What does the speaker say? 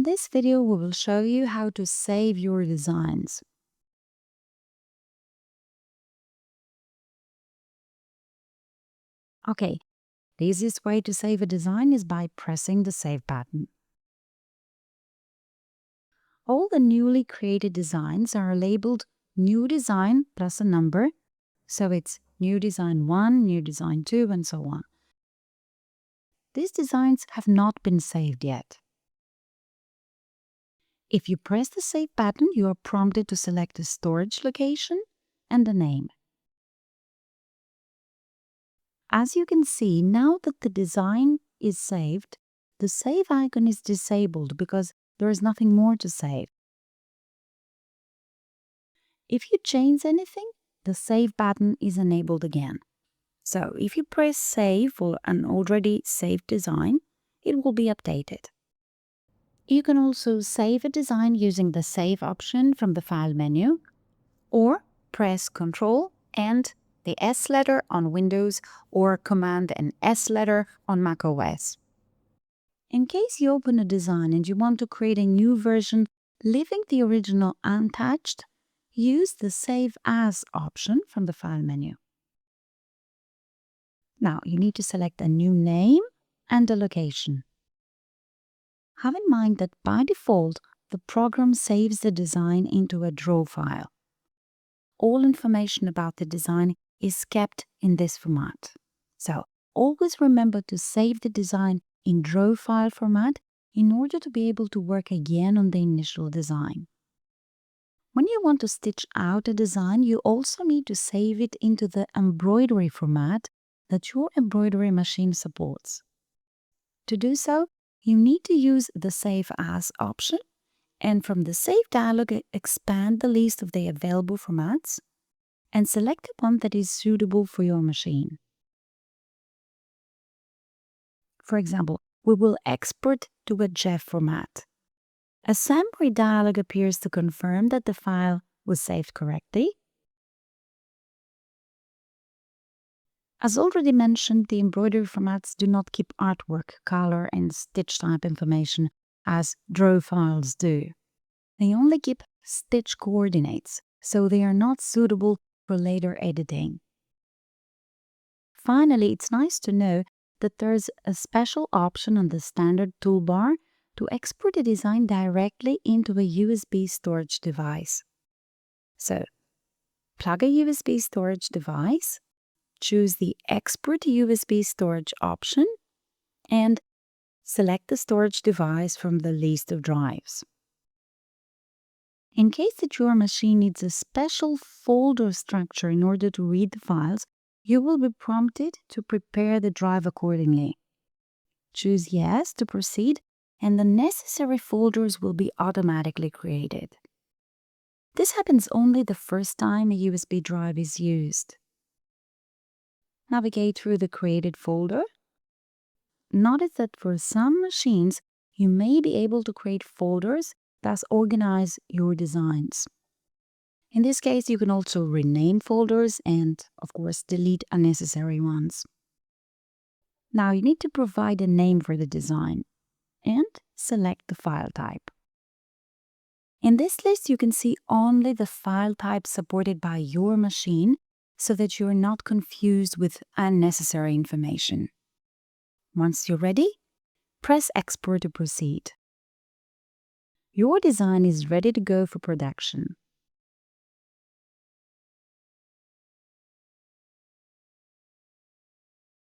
this video, we will show you how to save your designs. Okay, the easiest way to save a design is by pressing the Save button. All the newly created designs are labeled New Design plus a number, so it's New Design 1, New Design 2, and so on. These designs have not been saved yet. If you press the Save button, you are prompted to select the storage location and the name. As you can see, now that the design is saved, the Save icon is disabled because there is nothing more to save. If you change anything, the Save button is enabled again. So if you press Save for an already saved design, it will be updated. You can also save a design using the Save option from the File menu, or press Ctrl and the S letter on Windows or Command and S letter on macOS. In case you open a design and you want to create a new version, leaving the original untouched, use the Save As option from the File menu. Now you need to select a new name and a location. Have in mind that by default, the program saves the design into a draw file. All information about the design is kept in this format. So always remember to save the design in draw file format in order to be able to work again on the initial design. When you want to stitch out a design, you also need to save it into the embroidery format that your embroidery machine supports. To do so, you need to use the Save As option, and from the Save dialog, expand the list of the available formats and select the one that is suitable for your machine. For example, we will export to a GEF format. A summary dialog appears to confirm that the file was saved correctly. As already mentioned, the embroidery formats do not keep artwork, color, and stitch type information as draw files do. They only keep stitch coordinates, so they are not suitable for later editing. Finally, it's nice to know that there's a special option on the standard toolbar to export a design directly into a USB storage device. So, plug a USB storage device, choose the Export USB Storage option, and select the storage device from the list of drives. In case that your machine needs a special folder structure in order to read the files, you will be prompted to prepare the drive accordingly. Choose Yes to proceed, and the necessary folders will be automatically created. This happens only the first time a USB drive is used. Navigate through the created folder. Notice that for some machines, you may be able to create folders, thus organize your designs. In this case, you can also rename folders and, of course, delete unnecessary ones. Now you need to provide a name for the design and select the file type. In this list, you can see only the file type supported by your machine, so that you're not confused with unnecessary information. Once you're ready, press Export to proceed. Your design is ready to go for production.